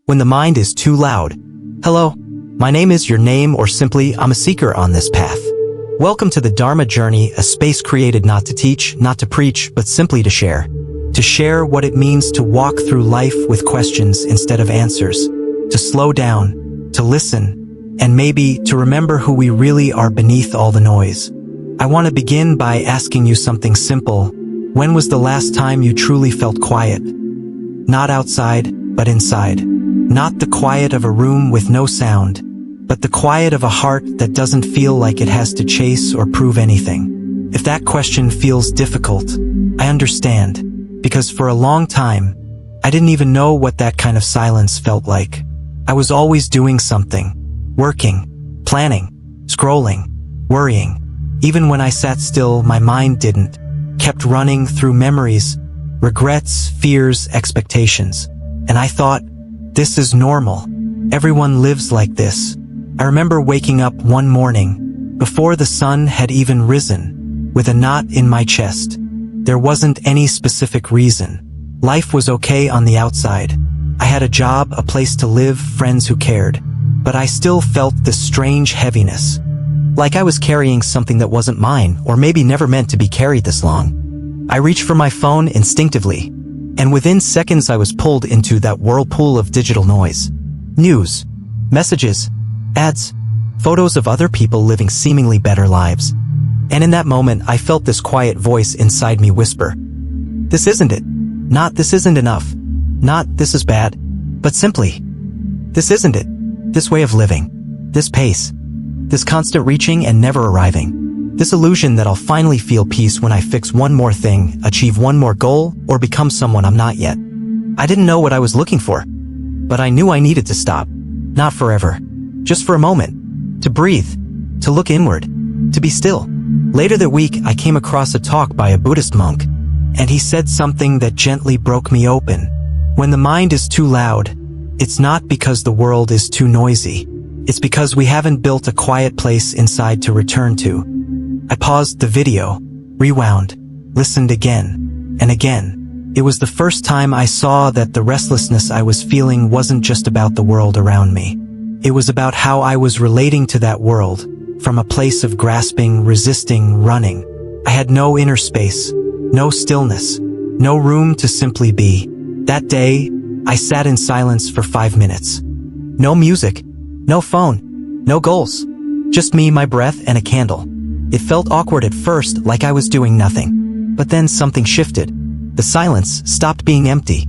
when the mind is too loud. Hello, my name is Your Name, or simply, I'm a seeker on this path. Welcome to the Dharma journey, a space created not to teach, not to preach, but simply to share. To share what it means to walk through life with questions instead of answers. To slow down, to listen, and maybe to remember who we really are beneath all the noise. I want to begin by asking you something simple. When was the last time you truly felt quiet? Not outside, but inside. Not the quiet of a room with no sound, but the quiet of a heart that doesn't feel like it has to chase or prove anything. If that question feels difficult, I understand, because for a long time, I didn't even know what that kind of silence felt like. I was always doing something, working, planning, scrolling, worrying. Even when I sat still, my mind didn't, kept running through memories, regrets, fears, expectations. And I thought, this is normal. Everyone lives like this. I remember waking up one morning, before the sun had even risen, with a knot in my chest. There wasn't any specific reason. Life was okay on the outside. I had a job, a place to live, friends who cared. But I still felt this strange heaviness. Like I was carrying something that wasn't mine, or maybe never meant to be carried this long. I reached for my phone instinctively, and within seconds I was pulled into that whirlpool of digital noise. News, messages, ads, photos of other people living seemingly better lives. And in that moment, I felt this quiet voice inside me whisper, this isn't it. Not this isn't enough. Not this is bad. But simply, this isn't it. This way of living. This pace. This constant reaching and never arriving. This illusion that I'll finally feel peace when I fix one more thing, achieve one more goal, or become someone I'm not yet. I didn't know what I was looking for, but I knew I needed to stop. Not forever. Just for a moment. To breathe. To look inward. To be still. Later that week, I came across a talk by a Buddhist monk, and he said something that gently broke me open. When the mind is too loud, it's not because the world is too noisy. It's because we haven't built a quiet place inside to return to. I paused the video, rewound, listened again, and again. It was the first time I saw that the restlessness I was feeling wasn't just about the world around me. It was about how I was relating to that world, from a place of grasping, resisting, running. I had no inner space, no stillness, no room to simply be. That day, I sat in silence for 5 minutes. No music, no phone, no goals. Just me, my breath, and a candle. It felt awkward at first, like I was doing nothing. But then something shifted. The silence stopped being empty.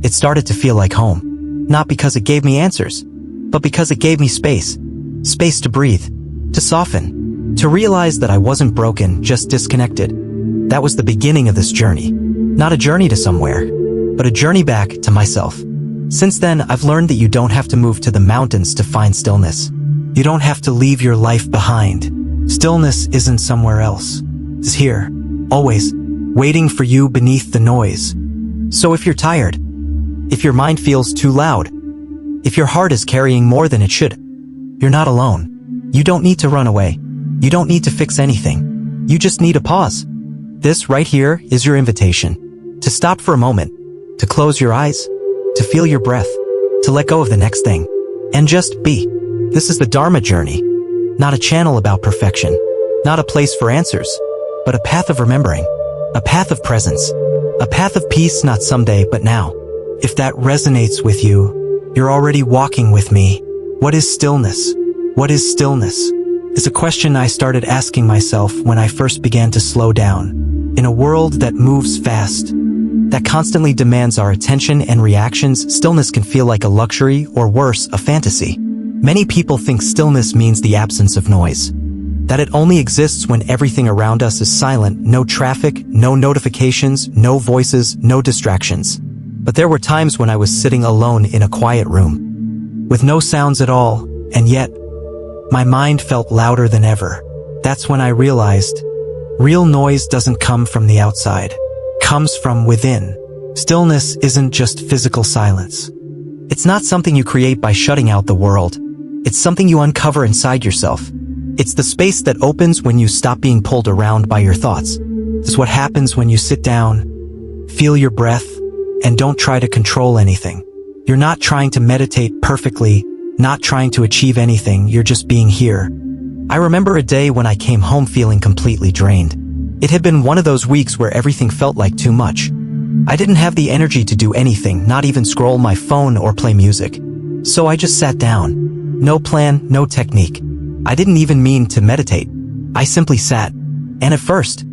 It started to feel like home. Not because it gave me answers, but because it gave me space. Space to breathe, to soften, to realize that I wasn't broken, just disconnected. That was the beginning of this journey. Not a journey to somewhere, but a journey back to myself. Since then, I've learned that you don't have to move to the mountains to find stillness. You don't have to leave your life behind. Stillness isn't somewhere else. It's here, always, waiting for you beneath the noise. So if you're tired, if your mind feels too loud, if your heart is carrying more than it should, you're not alone. You don't need to run away. You don't need to fix anything. You just need a pause. This right here is your invitation. To stop for a moment, to close your eyes, to feel your breath, to let go of the next thing, and just be. This is the Dharma journey. Not a channel about perfection, not a place for answers, but a path of remembering, a path of presence, a path of peace, not someday, but now. If that resonates with you, you're already walking with me. What is stillness? What is stillness? Is a question I started asking myself when I first began to slow down. In a world that moves fast, that constantly demands our attention and reactions, stillness can feel like a luxury, or worse, a fantasy. Many people think stillness means the absence of noise. That it only exists when everything around us is silent, no traffic, no notifications, no voices, no distractions. But there were times when I was sitting alone in a quiet room, with no sounds at all, and yet, my mind felt louder than ever. That's when I realized, real noise doesn't come from the outside. It comes from within. Stillness isn't just physical silence. It's not something you create by shutting out the world. It's something you uncover inside yourself. It's the space that opens when you stop being pulled around by your thoughts. It's what happens when you sit down, feel your breath, and don't try to control anything. You're not trying to meditate perfectly, not trying to achieve anything, you're just being here. I remember a day when I came home feeling completely drained. It had been one of those weeks where everything felt like too much. I didn't have the energy to do anything, not even scroll my phone or play music. So I just sat down. No plan, no technique. I didn't even mean to meditate. I simply sat. And at first,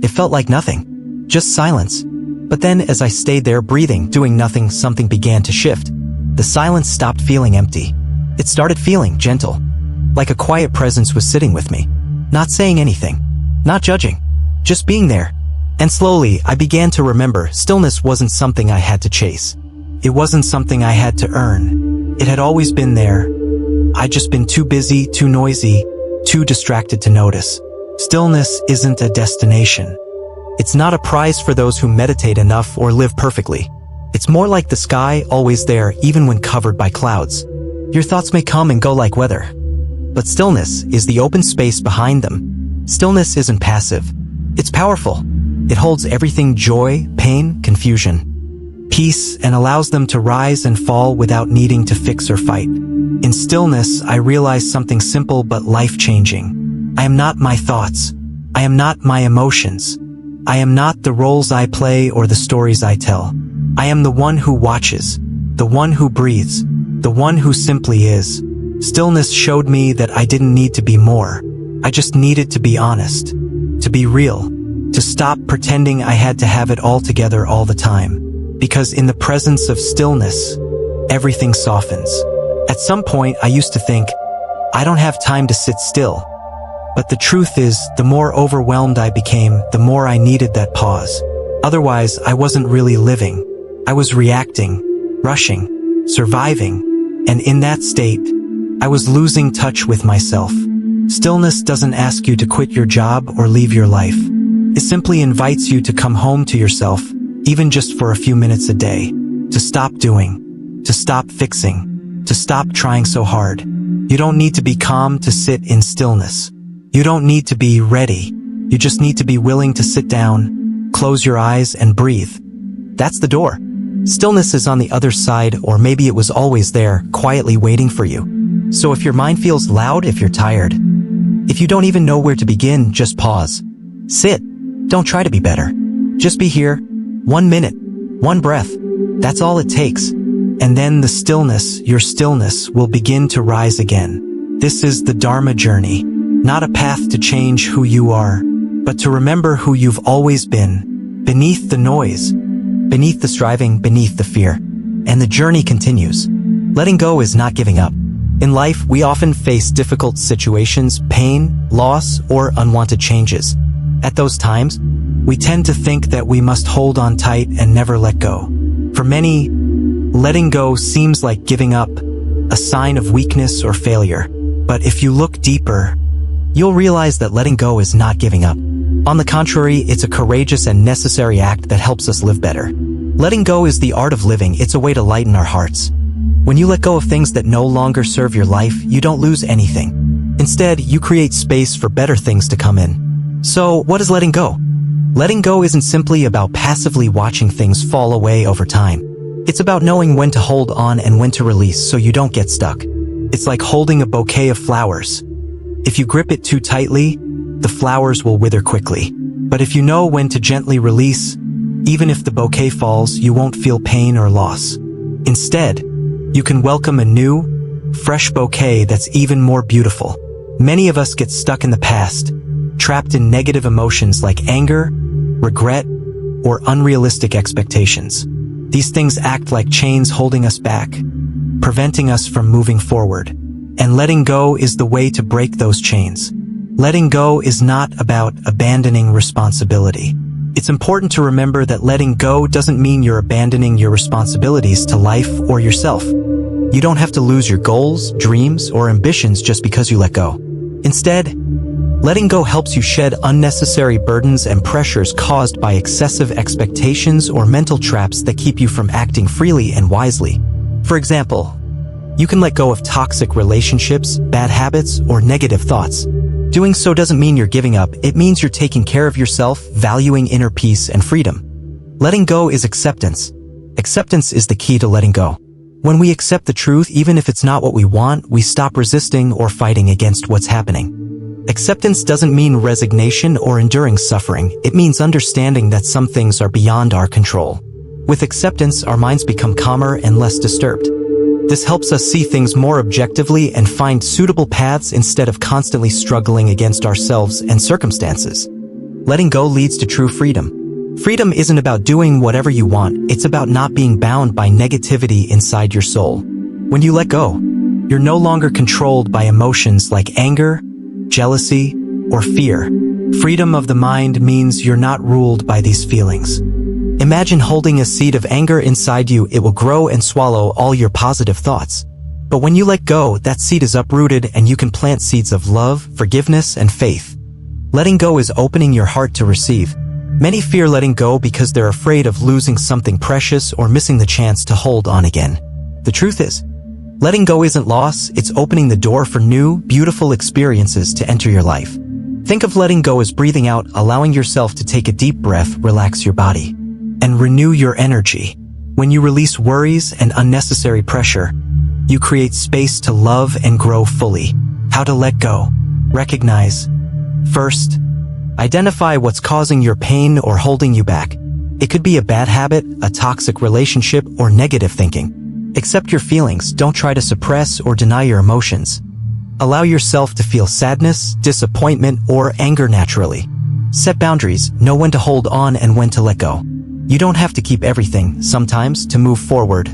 it felt like nothing. Just silence. But then as I stayed there breathing, doing nothing, something began to shift. The silence stopped feeling empty. It started feeling gentle. Like a quiet presence was sitting with me. Not saying anything. Not judging. Just being there. And slowly, I began to remember stillness wasn't something I had to chase. It wasn't something I had to earn. It had always been there. I'd just been too busy, too noisy, too distracted to notice. Stillness isn't a destination. It's not a prize for those who meditate enough or live perfectly. It's more like the sky, always there, even when covered by clouds. Your thoughts may come and go like weather. But stillness is the open space behind them. Stillness isn't passive. It's powerful. It holds everything: joy, pain, confusion, peace, and allows them to rise and fall without needing to fix or fight. In stillness, I realize something simple but life-changing. I am not my thoughts. I am not my emotions. I am not the roles I play or the stories I tell. I am the one who watches, the one who breathes, the one who simply is. Stillness showed me that I didn't need to be more. I just needed to be honest, to be real, to stop pretending I had to have it all together all the time. Because in the presence of stillness, everything softens. At some point, I used to think, I don't have time to sit still. But the truth is, the more overwhelmed I became, the more I needed that pause. Otherwise, I wasn't really living. I was reacting, rushing, surviving, and in that state, I was losing touch with myself. Stillness doesn't ask you to quit your job or leave your life. It simply invites you to come home to yourself, even just for a few minutes a day. To stop doing, to stop fixing, to stop trying so hard. You don't need to be calm to sit in stillness. You don't need to be ready. You just need to be willing to sit down, close your eyes, and breathe. That's the door. Stillness is on the other side, or maybe it was always there, quietly waiting for you. So if your mind feels loud, if you're tired, if you don't even know where to begin, just pause. Sit. Don't try to be better. Just be here. 1 minute. 1 breath. That's all it takes. And then the stillness, your stillness, will begin to rise again. This is the Dharma journey. Not a path to change who you are, but to remember who you've always been, beneath the noise, beneath the striving, beneath the fear. And the journey continues. Letting go is not giving up. In life, we often face difficult situations, pain, loss, or unwanted changes. At those times, we tend to think that we must hold on tight and never let go. For many, letting go seems like giving up, a sign of weakness or failure. But if you look deeper, you'll realize that letting go is not giving up. On the contrary, it's a courageous and necessary act that helps us live better. Letting go is the art of living. It's a way to lighten our hearts. When you let go of things that no longer serve your life, you don't lose anything. Instead, you create space for better things to come in. So, what is letting go? Letting go isn't simply about passively watching things fall away over time. It's about knowing when to hold on and when to release so you don't get stuck. It's like holding a bouquet of flowers. If you grip it too tightly, the flowers will wither quickly. But if you know when to gently release, even if the bouquet falls, you won't feel pain or loss. Instead, you can welcome a new, fresh bouquet that's even more beautiful. Many of us get stuck in the past, trapped in negative emotions like anger, regret, or unrealistic expectations. These things act like chains holding us back, preventing us from moving forward. And letting go is the way to break those chains. Letting go is not about abandoning responsibility. It's important to remember that letting go doesn't mean you're abandoning your responsibilities to life or yourself. You don't have to lose your goals, dreams, or ambitions just because you let go. Instead, letting go helps you shed unnecessary burdens and pressures caused by excessive expectations or mental traps that keep you from acting freely and wisely. For example, you can let go of toxic relationships, bad habits, or negative thoughts. Doing so doesn't mean you're giving up, it means you're taking care of yourself, valuing inner peace and freedom. Letting go is acceptance. Acceptance is the key to letting go. When we accept the truth, even if it's not what we want, we stop resisting or fighting against what's happening. Acceptance doesn't mean resignation or enduring suffering. It means understanding that some things are beyond our control. With acceptance, our minds become calmer and less disturbed. This helps us see things more objectively and find suitable paths instead of constantly struggling against ourselves and circumstances. Letting go leads to true freedom. Freedom isn't about doing whatever you want, it's about not being bound by negativity inside your soul. When you let go, you're no longer controlled by emotions like anger, jealousy, or fear. Freedom of the mind means you're not ruled by these feelings. Imagine holding a seed of anger inside you. It will grow and swallow all your positive thoughts. But when you let go, that seed is uprooted and you can plant seeds of love, forgiveness, and faith. Letting go is opening your heart to receive. Many fear letting go because they're afraid of losing something precious or missing the chance to hold on again. The truth is, letting go isn't loss, it's opening the door for new, beautiful experiences to enter your life. Think of letting go as breathing out, allowing yourself to take a deep breath, relax your body, and renew your energy. When you release worries and unnecessary pressure, you create space to love and grow fully. How to let go? Recognize. First, identify what's causing your pain or holding you back. It could be a bad habit, a toxic relationship, or negative thinking. Accept your feelings, don't try to suppress or deny your emotions. Allow yourself to feel sadness, disappointment, or anger naturally. Set boundaries, know when to hold on and when to let go. You don't have to keep everything. Sometimes, to move forward,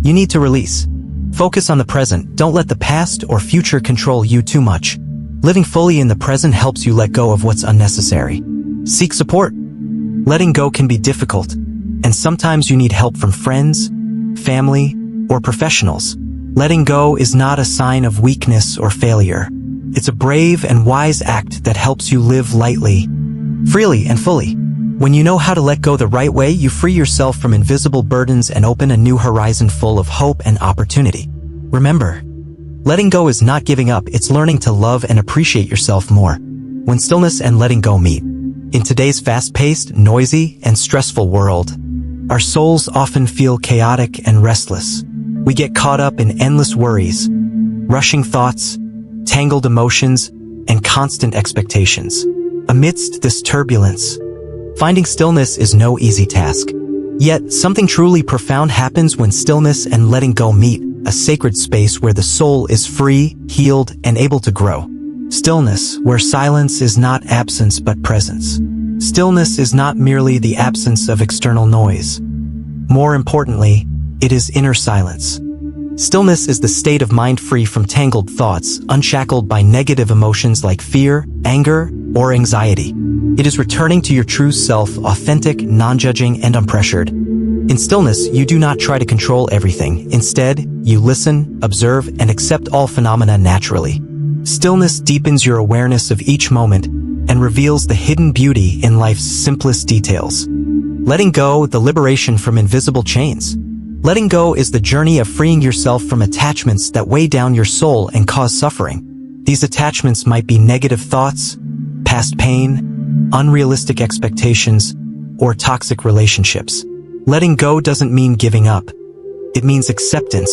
you need to release. Focus on the present, don't let the past or future control you too much. Living fully in the present helps you let go of what's unnecessary. Seek support. Letting go can be difficult, and sometimes you need help from friends, family, or professionals. Letting go is not a sign of weakness or failure. It's a brave and wise act that helps you live lightly, freely, and fully. When you know how to let go the right way, you free yourself from invisible burdens and open a new horizon full of hope and opportunity. Remember, letting go is not giving up, it's learning to love and appreciate yourself more. When stillness and letting go meet. In today's fast-paced, noisy, and stressful world, our souls often feel chaotic and restless. We get caught up in endless worries, rushing thoughts, tangled emotions, and constant expectations. Amidst this turbulence, finding stillness is no easy task. Yet, something truly profound happens when stillness and letting go meet, a sacred space where the soul is free, healed, and able to grow. Stillness, where silence is not absence but presence. Stillness is not merely the absence of external noise. More importantly, it is inner silence. Stillness is the state of mind free from tangled thoughts, unshackled by negative emotions like fear, anger, or anxiety. It is returning to your true self, authentic, non-judging, and unpressured. In stillness, you do not try to control everything. Instead, you listen, observe, and accept all phenomena naturally. Stillness deepens your awareness of each moment and reveals the hidden beauty in life's simplest details. Letting go, the liberation from invisible chains. Letting go is the journey of freeing yourself from attachments that weigh down your soul and cause suffering. These attachments might be negative thoughts, past pain, unrealistic expectations, or toxic relationships. Letting go doesn't mean giving up. It means acceptance,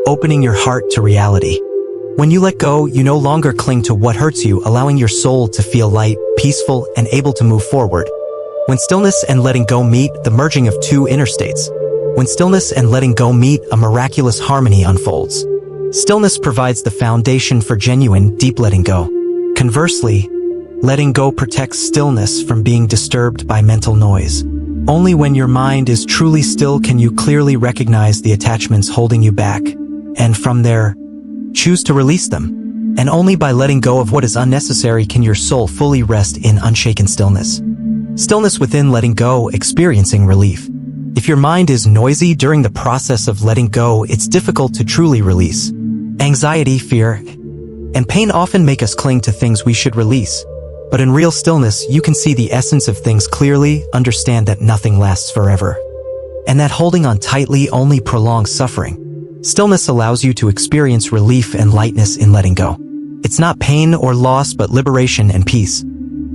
opening your heart to reality. When you let go, you no longer cling to what hurts you, allowing your soul to feel light, peaceful, and able to move forward. When stillness and letting go meet, the merging of two inner states. When stillness and letting go meet, a miraculous harmony unfolds. Stillness provides the foundation for genuine, deep letting go. Conversely, letting go protects stillness from being disturbed by mental noise. Only when your mind is truly still can you clearly recognize the attachments holding you back, and from there, choose to release them. And only by letting go of what is unnecessary can your soul fully rest in unshaken stillness. Stillness within letting go, experiencing relief. If your mind is noisy during the process of letting go, it's difficult to truly release. Anxiety, fear, and pain often make us cling to things we should release. But in real stillness, you can see the essence of things clearly, understand that nothing lasts forever, and that holding on tightly only prolongs suffering. Stillness allows you to experience relief and lightness in letting go. It's not pain or loss but liberation and peace.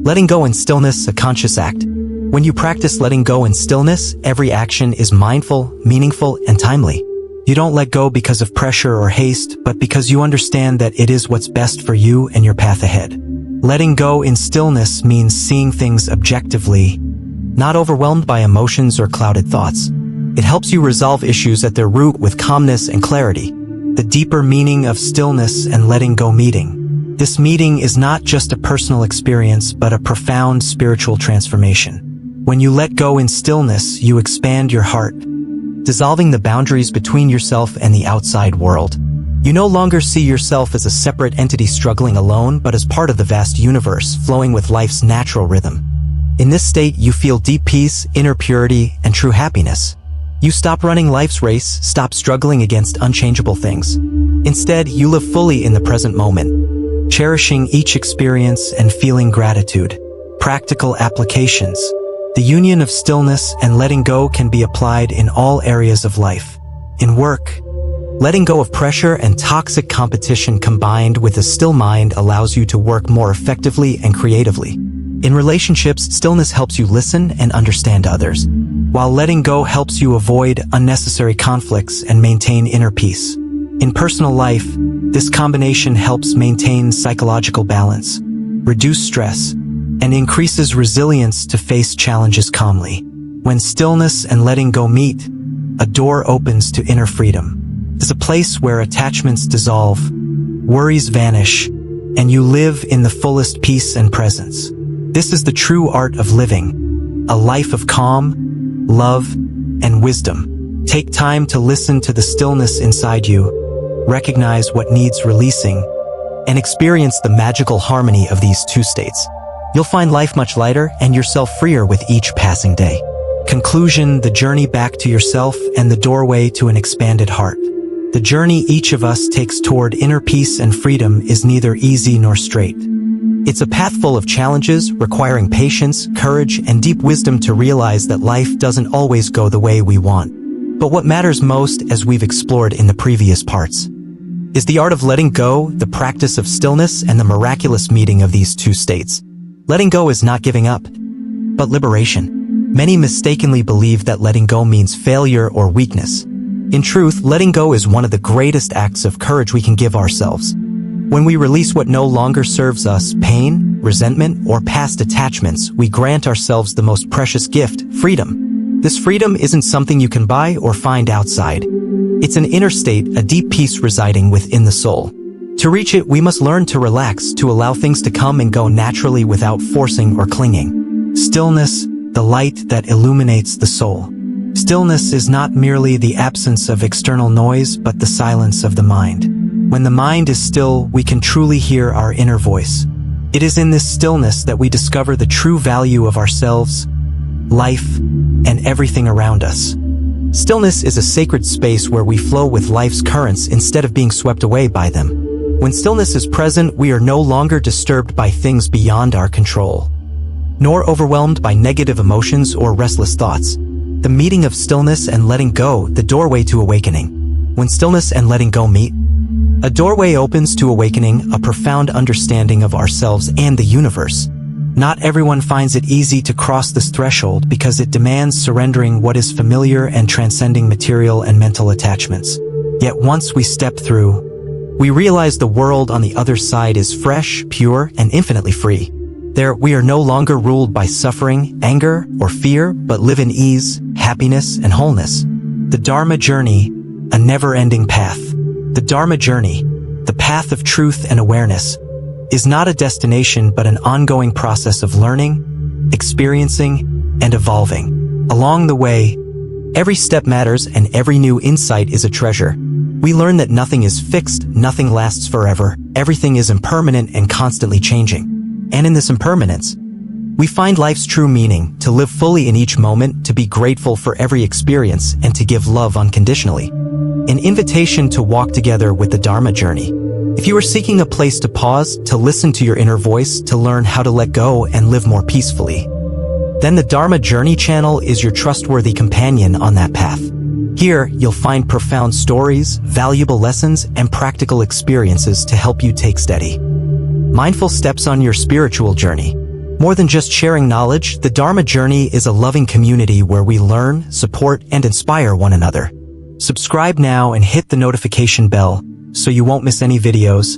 Letting go in stillness, a conscious act. When you practice letting go in stillness, every action is mindful, meaningful, and timely. You don't let go because of pressure or haste, but because you understand that it is what's best for you and your path ahead. Letting go in stillness means seeing things objectively, not overwhelmed by emotions or clouded thoughts. It helps you resolve issues at their root with calmness and clarity. The deeper meaning of stillness and letting go meeting. This meeting is not just a personal experience, but a profound spiritual transformation. When you let go in stillness, you expand your heart, dissolving the boundaries between yourself and the outside world. You no longer see yourself as a separate entity struggling alone, but as part of the vast universe, flowing with life's natural rhythm. In this state, you feel deep peace, inner purity, and true happiness. You stop running life's race, stop struggling against unchangeable things. Instead, you live fully in the present moment, cherishing each experience and feeling gratitude. Practical applications. The union of stillness and letting go can be applied in all areas of life. In work, letting go of pressure and toxic competition combined with a still mind allows you to work more effectively and creatively. In relationships, stillness helps you listen and understand others, while letting go helps you avoid unnecessary conflicts and maintain inner peace. In personal life, this combination helps maintain psychological balance, reduce stress, and increases resilience to face challenges calmly. When stillness and letting go meet, a door opens to inner freedom. It's a place where attachments dissolve, worries vanish, and you live in the fullest peace and presence. This is the true art of living, a life of calm, love, and wisdom. Take time to listen to the stillness inside you, recognize what needs releasing, and experience the magical harmony of these two states. You'll find life much lighter and yourself freer with each passing day. Conclusion: the journey back to yourself and the doorway to an expanded heart. The journey each of us takes toward inner peace and freedom is neither easy nor straight. It's a path full of challenges, requiring patience, courage, and deep wisdom to realize that life doesn't always go the way we want. But what matters most, as we've explored in the previous parts, is the art of letting go, the practice of stillness, and the miraculous meeting of these two states. Letting go is not giving up, but liberation. Many mistakenly believe that letting go means failure or weakness. In truth, letting go is one of the greatest acts of courage we can give ourselves. When we release what no longer serves us, pain, resentment, or past attachments, we grant ourselves the most precious gift, freedom. This freedom isn't something you can buy or find outside. It's an inner state, a deep peace residing within the soul. To reach it, we must learn to relax, to allow things to come and go naturally without forcing or clinging. Stillness, the light that illuminates the soul. Stillness is not merely the absence of external noise, but the silence of the mind. When the mind is still, we can truly hear our inner voice. It is in this stillness that we discover the true value of ourselves, life, and everything around us. Stillness is a sacred space where we flow with life's currents instead of being swept away by them. When stillness is present, we are no longer disturbed by things beyond our control, nor overwhelmed by negative emotions or restless thoughts. The meeting of stillness and letting go, the doorway to awakening. When stillness and letting go meet, a doorway opens to awakening, a profound understanding of ourselves and the universe. Not everyone finds it easy to cross this threshold because it demands surrendering what is familiar and transcending material and mental attachments. Yet once we step through, we realize the world on the other side is fresh, pure, and infinitely free. There, we are no longer ruled by suffering, anger, or fear, but live in ease, happiness, and wholeness. The Dharma journey, a never-ending path. The Dharma journey, the path of truth and awareness, is not a destination but an ongoing process of learning, experiencing, and evolving. Along the way, every step matters and every new insight is a treasure. We learn that nothing is fixed, nothing lasts forever, everything is impermanent and constantly changing. And in this impermanence, we find life's true meaning, to live fully in each moment, to be grateful for every experience, and to give love unconditionally. An invitation to walk together with the Dharma journey. If you are seeking a place to pause, to listen to your inner voice, to learn how to let go and live more peacefully, then the Dharma Journey channel is your trustworthy companion on that path. Here, you'll find profound stories, valuable lessons, and practical experiences to help you take steady, mindful steps on your spiritual journey. More than just sharing knowledge, the Dharma Journey is a loving community where we learn, support, and inspire one another. Subscribe now and hit the notification bell so you won't miss any videos.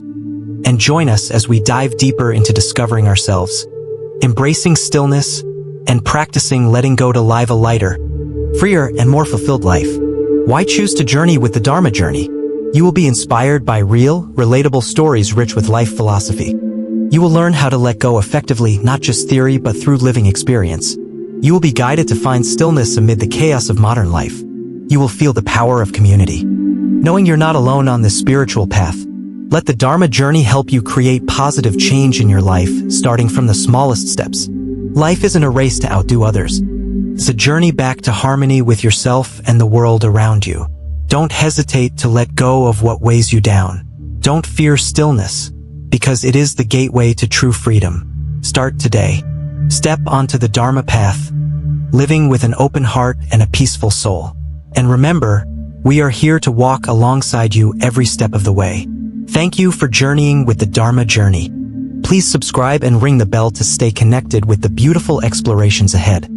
And join us as we dive deeper into discovering ourselves, embracing stillness, and practicing letting go to live a lighter, freer, and more fulfilled life. Why choose to journey with the Dharma journey? You will be inspired by real, relatable stories rich with life philosophy. You will learn how to let go effectively, not just theory but through living experience. You will be guided to find stillness amid the chaos of modern life. You will feel the power of community, knowing you're not alone on this spiritual path. Let the Dharma journey help you create positive change in your life, starting from the smallest steps. Life isn't a race to outdo others. It's a journey back to harmony with yourself and the world around you. Don't hesitate to let go of what weighs you down. Don't fear stillness, because it is the gateway to true freedom. Start today. Step onto the Dharma path, living with an open heart and a peaceful soul. And remember, we are here to walk alongside you every step of the way. Thank you for journeying with the Dharma journey. Please subscribe and ring the bell to stay connected with the beautiful explorations ahead.